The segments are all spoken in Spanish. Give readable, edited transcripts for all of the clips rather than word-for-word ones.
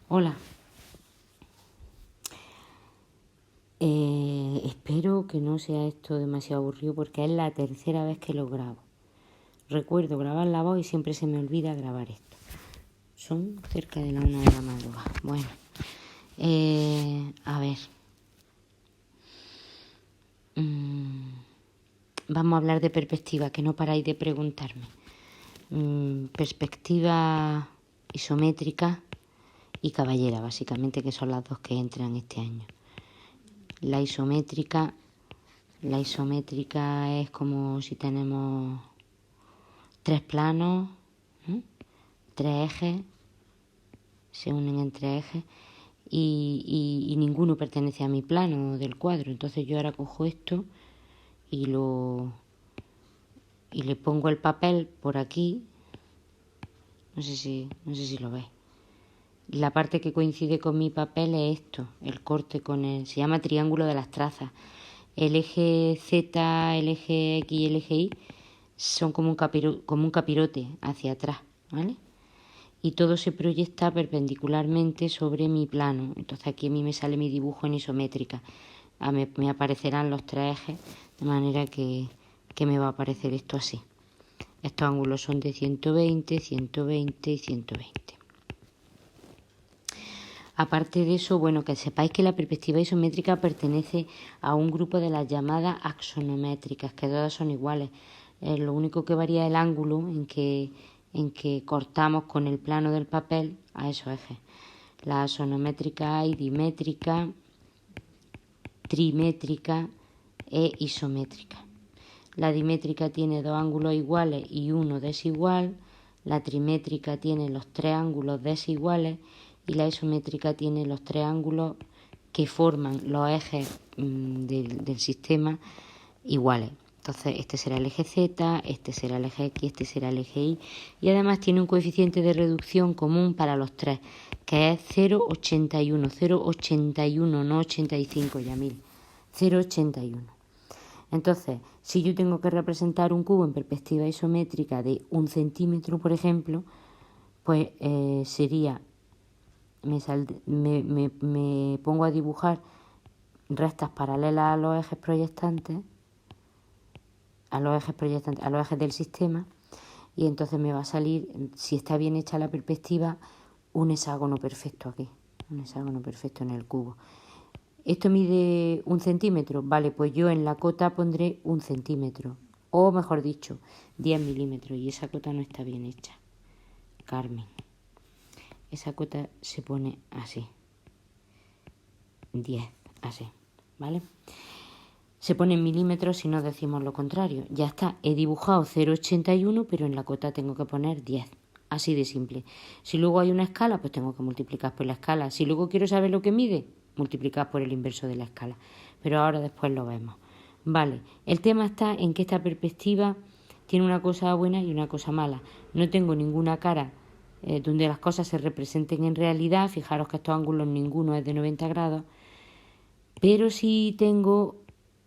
Hola. Espero que no sea esto demasiado aburrido porque es la tercera vez que lo grabo. Recuerdo grabar la voz y siempre se me olvida grabar esto. Son cerca de la 1 de la madrugada. Bueno, a ver. Vamos a hablar de perspectiva, que no paráis de preguntarme. Perspectiva isométrica y caballera, básicamente, que son las dos que entran este año. La isométrica es como si tenemos tres planos, tres ejes, se unen entre ejes y ninguno pertenece a mi plano del cuadro. Entonces yo ahora cojo esto y le pongo el papel por aquí. No sé si lo veis. La parte que coincide con mi papel es esto, el corte se llama triángulo de las trazas. El eje Z, el eje X y el eje Y son como un capirote hacia atrás, ¿vale? Y todo se proyecta perpendicularmente sobre mi plano. Entonces aquí a mí me sale mi dibujo en isométrica. Me aparecerán los tres ejes, de manera que me va a aparecer esto así. Estos ángulos son de 120, 120 y 120. Aparte de eso, bueno, que sepáis que la perspectiva isométrica pertenece a un grupo de las llamadas axonométricas, que todas son iguales. Lo único que varía es el ángulo en que cortamos con el plano del papel a esos ejes. La axonométrica hay dimétrica, trimétrica e isométrica. La dimétrica tiene dos ángulos iguales y uno desigual. La trimétrica tiene los tres ángulos desiguales y la isométrica tiene los tres ángulos que forman los ejes del sistema iguales. Entonces este será el eje Z, este será el eje X, este será el eje Y, y además tiene un coeficiente de reducción común para los tres, que es 0,81, 0,81, no 85, Yamil, 0,81. Entonces, si yo tengo que representar un cubo en perspectiva isométrica de 1 centímetro, por ejemplo, pues sería, me pongo a dibujar rectas paralelas a los ejes proyectantes, a los ejes del sistema, y entonces me va a salir, si está bien hecha la perspectiva, un hexágono perfecto aquí, un hexágono perfecto en el cubo. Esto mide 1 centímetro, vale, pues yo en la cota pondré 1 centímetro, o mejor dicho, 10 milímetros, y esa cota no está bien hecha, Carmen. Esa cota se pone así, 10, así, ¿vale? Se pone en milímetros si no decimos lo contrario. Ya está, he dibujado 0,81, pero en la cota tengo que poner 10. Así de simple. Si luego hay una escala, pues tengo que multiplicar por la escala. Si luego quiero saber lo que mide, multiplicar por el inverso de la escala. Pero ahora después lo vemos. Vale, el tema está en que esta perspectiva tiene una cosa buena y una cosa mala. No tengo ninguna cara donde las cosas se representen en realidad. Fijaros que estos ángulos ninguno es de 90 grados. Pero sí tengo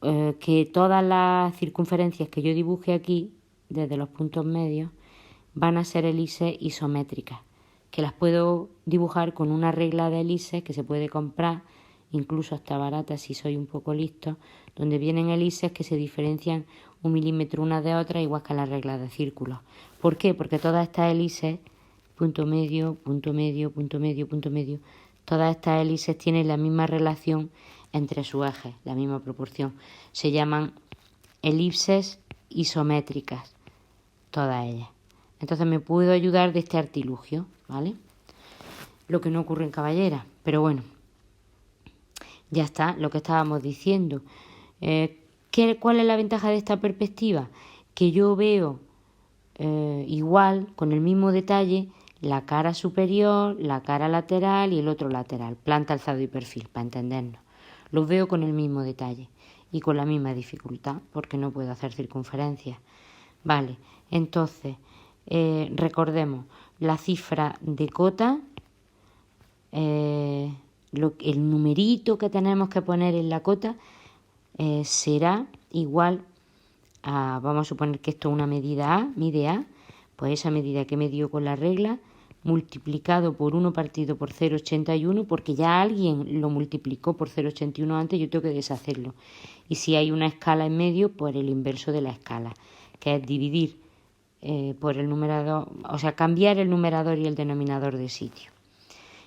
que todas las circunferencias que yo dibuje aquí, desde los puntos medios, van a ser hélices isométricas, que las puedo dibujar con una regla de hélices que se puede comprar, incluso hasta barata si soy un poco listo, donde vienen hélices que se diferencian 1 milímetro una de otra, igual que la regla de círculos. ¿Por qué? Porque todas estas hélices, punto medio, punto medio, punto medio, punto medio, todas estas hélices tienen la misma relación entre sus ejes, la misma proporción. Se llaman elipses isométricas, todas ellas. Entonces me puedo ayudar de este artilugio, ¿vale? Lo que no ocurre en caballera, pero bueno, ya está, lo que estábamos diciendo. ¿Cuál es la ventaja de esta perspectiva? Que yo veo igual, con el mismo detalle, la cara superior, la cara lateral y el otro lateral, planta, alzado y perfil, para entendernos. Los veo con el mismo detalle y con la misma dificultad, porque no puedo hacer circunferencias. Vale, entonces, recordemos, la cifra de cota, el numerito que tenemos que poner en la cota será igual a, vamos a suponer que esto es una medida A, mide A, pues esa medida que me dio con la regla, multiplicado por 1 partido por 0,81, porque ya alguien lo multiplicó por 0,81 antes, yo tengo que deshacerlo. Y si hay una escala en medio, pues el inverso de la escala, que es dividir por el numerador, o sea, cambiar el numerador y el denominador de sitio.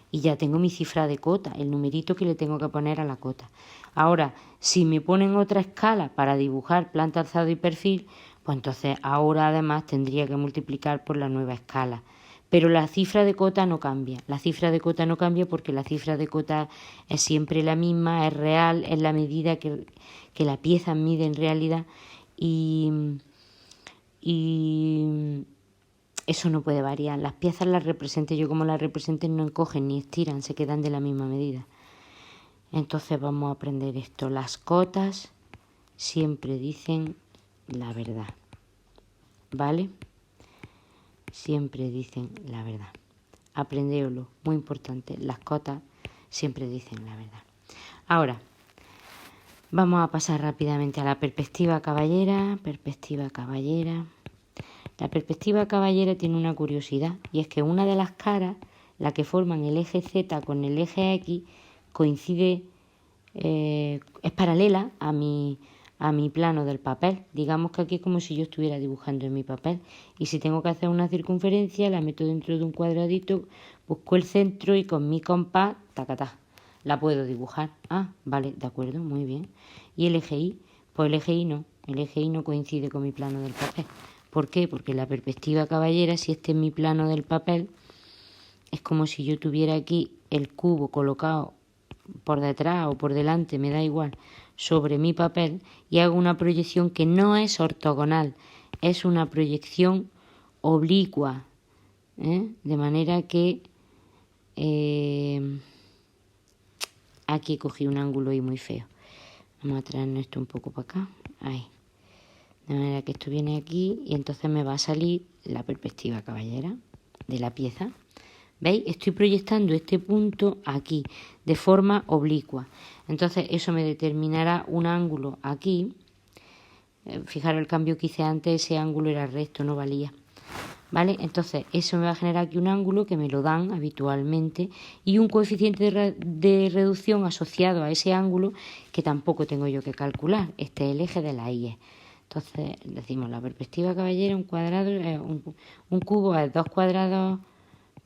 Y ya tengo mi cifra de cota, el numerito que le tengo que poner a la cota. Ahora, si me ponen otra escala para dibujar planta, alzado y perfil, pues entonces ahora además tendría que multiplicar por la nueva escala. Pero la cifra de cota no cambia. La cifra de cota no cambia porque la cifra de cota es siempre la misma, es real, es la medida que la pieza mide en realidad y eso no puede variar. Las piezas las represente yo como las represente, no encogen ni estiran, se quedan de la misma medida. Entonces vamos a aprender esto. Las cotas siempre dicen la verdad, ¿vale? Siempre dicen la verdad. Aprendéoslo, muy importante. Las cotas siempre dicen la verdad. Ahora, vamos a pasar rápidamente a la perspectiva caballera. Perspectiva caballera. La perspectiva caballera tiene una curiosidad, y es que una de las caras, la que forman el eje Z con el eje X, coincide, es paralela a mi plano del papel. Digamos que aquí es como si yo estuviera dibujando en mi papel. Y si tengo que hacer una circunferencia, la meto dentro de un cuadradito, busco el centro y con mi compás, tacatá, la puedo dibujar. Ah, vale, de acuerdo, muy bien. ¿Y el eje Y? Pues el eje Y no coincide con mi plano del papel. ¿Por qué? Porque la perspectiva caballera, si este es mi plano del papel, es como si yo tuviera aquí el cubo colocado por detrás o por delante, me da igual, sobre mi papel, y hago una proyección que no es ortogonal, es una proyección oblicua, de manera que aquí cogí un ángulo ahí muy feo. Vamos a traernos esto un poco para acá, ahí. De manera que esto viene aquí y entonces me va a salir la perspectiva caballera de la pieza. ¿Veis? Estoy proyectando este punto aquí de forma oblicua. Entonces eso me determinará un ángulo aquí. Fijaros el cambio que hice antes, ese ángulo era recto, no valía. ¿Vale? Entonces eso me va a generar aquí un ángulo que me lo dan habitualmente y un coeficiente de reducción asociado a ese ángulo que tampoco tengo yo que calcular. Este es el eje de la IE. Entonces decimos la perspectiva caballera, un cuadrado, un cubo es 2 cuadrados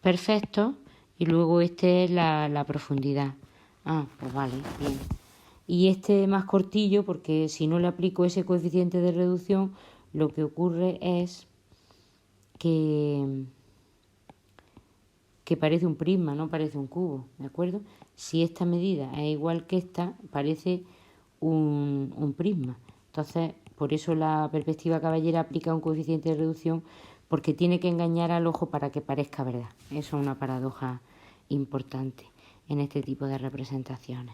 perfectos y luego este es la profundidad. Ah, pues vale, bien. Y este más cortillo, porque si no le aplico ese coeficiente de reducción, lo que ocurre es que parece un prisma, no parece un cubo, ¿de acuerdo? Si esta medida es igual que esta, parece un prisma. Entonces, por eso la perspectiva caballera aplica un coeficiente de reducción, porque tiene que engañar al ojo para que parezca verdad. Eso es una paradoja importante en este tipo de representaciones.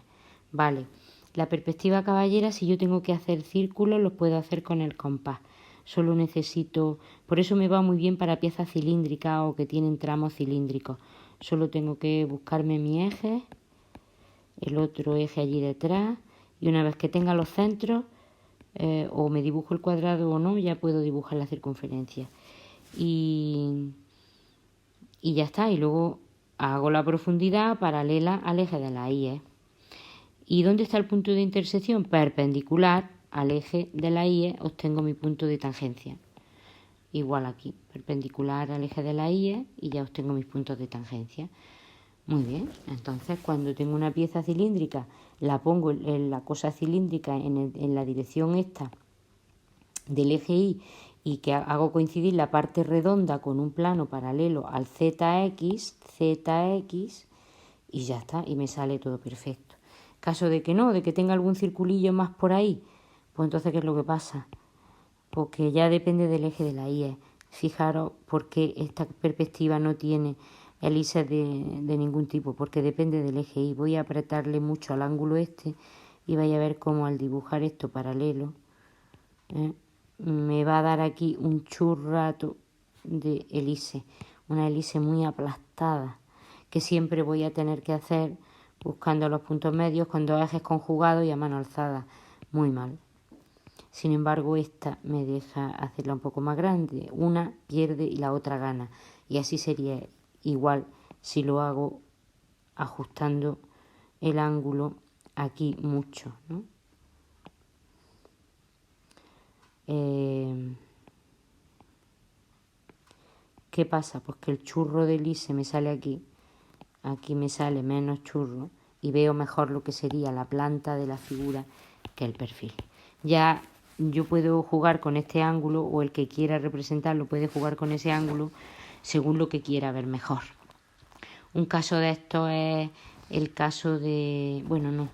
Vale, la perspectiva caballera, si yo tengo que hacer círculos, los puedo hacer con el compás. Solo necesito, por eso me va muy bien para piezas cilíndricas o que tienen tramos cilíndricos. Solo tengo que buscarme mi eje, el otro eje allí detrás, y una vez que tenga los centros, o me dibujo el cuadrado o no, ya puedo dibujar la circunferencia. Y ya está, y luego hago la profundidad paralela al eje de la IE. ¿Y dónde está el punto de intersección? Perpendicular al eje de la IE obtengo mi punto de tangencia. Igual aquí, perpendicular al eje de la IE y ya obtengo mis puntos de tangencia. Muy bien, entonces cuando tengo una pieza cilíndrica, la pongo en la cosa cilíndrica en la dirección esta del eje y que hago coincidir la parte redonda con un plano paralelo al ZX, y ya está, y me sale todo perfecto. Caso de que no, de que tenga algún circulillo más por ahí, pues entonces ¿qué es lo que pasa? Porque ya depende del eje de la IE. Fijaros por qué esta perspectiva no tiene hélices de ningún tipo, porque depende del eje Y. Voy a apretarle mucho al ángulo este y vais a ver cómo al dibujar esto paralelo, me va a dar aquí un churrato de hélice, una hélice muy aplastada, que siempre voy a tener que hacer buscando los puntos medios con dos ejes conjugados y a mano alzada. Muy mal. Sin embargo, esta me deja hacerla un poco más grande. Una pierde y la otra gana. Y así sería igual si lo hago ajustando el ángulo aquí mucho, ¿no? ¿Qué pasa? Pues que el churro de Lise me sale aquí me sale menos churro y veo mejor lo que sería la planta de la figura que el perfil. Ya yo puedo jugar con este ángulo, o el que quiera representarlo puede jugar con ese ángulo según lo que quiera ver mejor. Un caso de esto es el caso de... Bueno, no,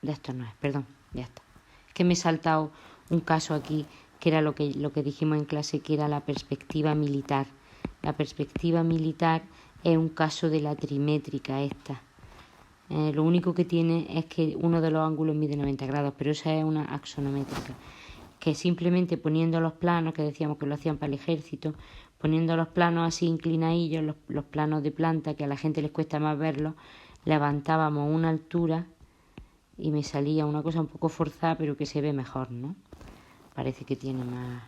de esto no es, perdón, ya está. Es que me he saltado un caso aquí que era lo que dijimos en clase, que era la perspectiva militar. La perspectiva militar es un caso de la trimétrica esta. Lo único que tiene es que uno de los ángulos mide 90 grados, pero esa es una axonométrica, que simplemente poniendo los planos, que decíamos que lo hacían para el ejército, poniendo los planos así inclinadillos, los planos de planta, que a la gente les cuesta más verlos, levantábamos una altura y me salía una cosa un poco forzada, pero que se ve mejor, ¿no? Parece que tiene más,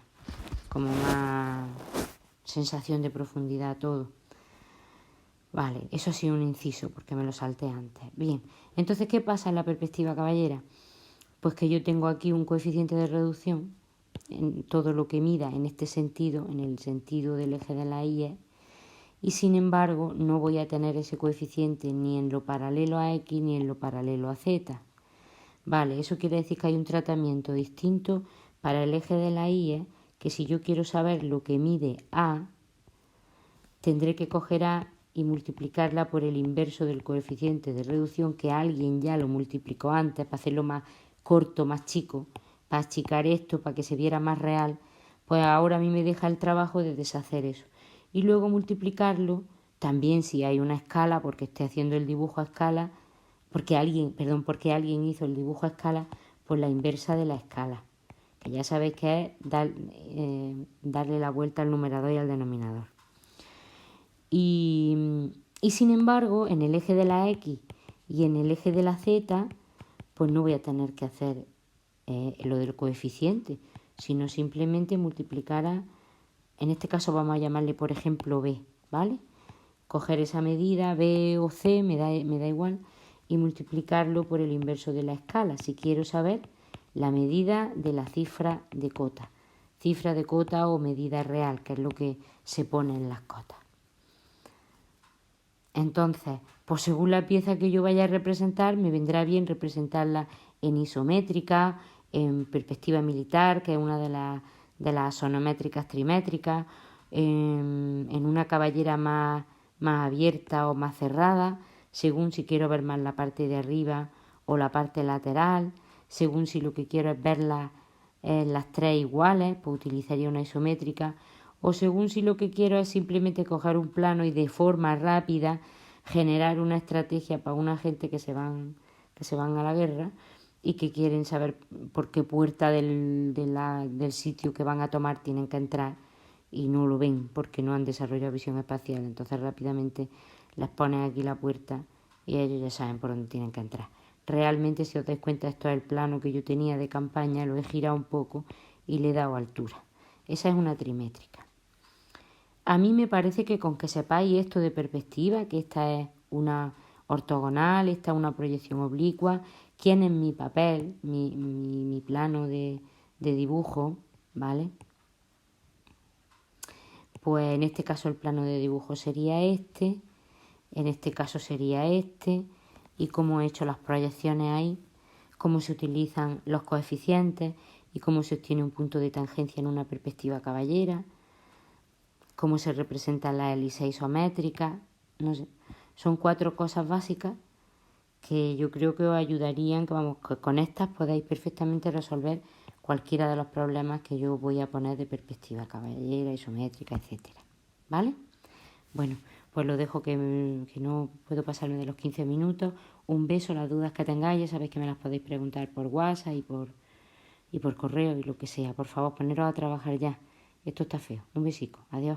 como más sensación de profundidad todo. Vale, eso ha sido un inciso porque me lo salté antes. Bien, entonces, ¿qué pasa en la perspectiva caballera? Pues que yo tengo aquí un coeficiente de reducción en todo lo que mida en este sentido, en el sentido del eje de la Y, y sin embargo no voy a tener ese coeficiente ni en lo paralelo a X ni en lo paralelo a Z. Vale, eso quiere decir que hay un tratamiento distinto para el eje de la Y, que si yo quiero saber lo que mide A, tendré que coger A y multiplicarla por el inverso del coeficiente de reducción, que alguien ya lo multiplicó antes para hacerlo más corto, más chico, para achicar esto, para que se viera más real. Pues ahora a mí me deja el trabajo de deshacer eso. Y luego multiplicarlo, también si hay una escala, porque esté haciendo el dibujo a escala, porque alguien hizo el dibujo a escala, por la inversa de la escala, que ya sabéis que es darle la vuelta al numerador y al denominador. Y sin embargo, en el eje de la X y en el eje de la Z, pues no voy a tener que hacer lo del coeficiente, sino simplemente multiplicar en este caso vamos a llamarle, por ejemplo, B, ¿vale? Coger esa medida, B o C, me da igual, y multiplicarlo por el inverso de la escala, si quiero saber la medida de la cifra de cota. Cifra de cota o medida real, que es lo que se pone en las cotas. Entonces, pues según la pieza que yo vaya a representar, me vendrá bien representarla en isométrica, en perspectiva militar, que es una de las sonométricas trimétricas, en una caballera más abierta o más cerrada, según si quiero ver más la parte de arriba o la parte lateral, según si lo que quiero es verlas las tres iguales, pues utilizaría una isométrica, o según si lo que quiero es simplemente coger un plano y de forma rápida generar una estrategia para una gente que se van a la guerra y que quieren saber por qué puerta del sitio que van a tomar tienen que entrar y no lo ven porque no han desarrollado visión espacial. Entonces rápidamente les ponen aquí la puerta y ellos ya saben por dónde tienen que entrar. Realmente, si os dais cuenta, esto es el plano que yo tenía de campaña, lo he girado un poco y le he dado altura. Esa es una trimétrica. A mí me parece que con que sepáis esto de perspectiva, que esta es una ortogonal, esta es una proyección oblicua, quién es mi papel, mi plano de dibujo, ¿vale? Pues en este caso el plano de dibujo sería este, en este caso sería este, y cómo he hecho las proyecciones ahí, cómo se utilizan los coeficientes y cómo se obtiene un punto de tangencia en una perspectiva caballera, cómo se representan las hélices isométricas, no sé. Son 4 cosas básicas que yo creo que os ayudarían, que con estas podáis perfectamente resolver cualquiera de los problemas que yo voy a poner de perspectiva caballera, isométrica, etcétera. ¿Vale? Bueno, pues lo dejo que no puedo pasarme de los 15 minutos. Un beso, las dudas que tengáis, ya sabéis que me las podéis preguntar por WhatsApp y por correo y lo que sea. Por favor, poneros a trabajar ya. Esto está feo. Un besico. Adiós.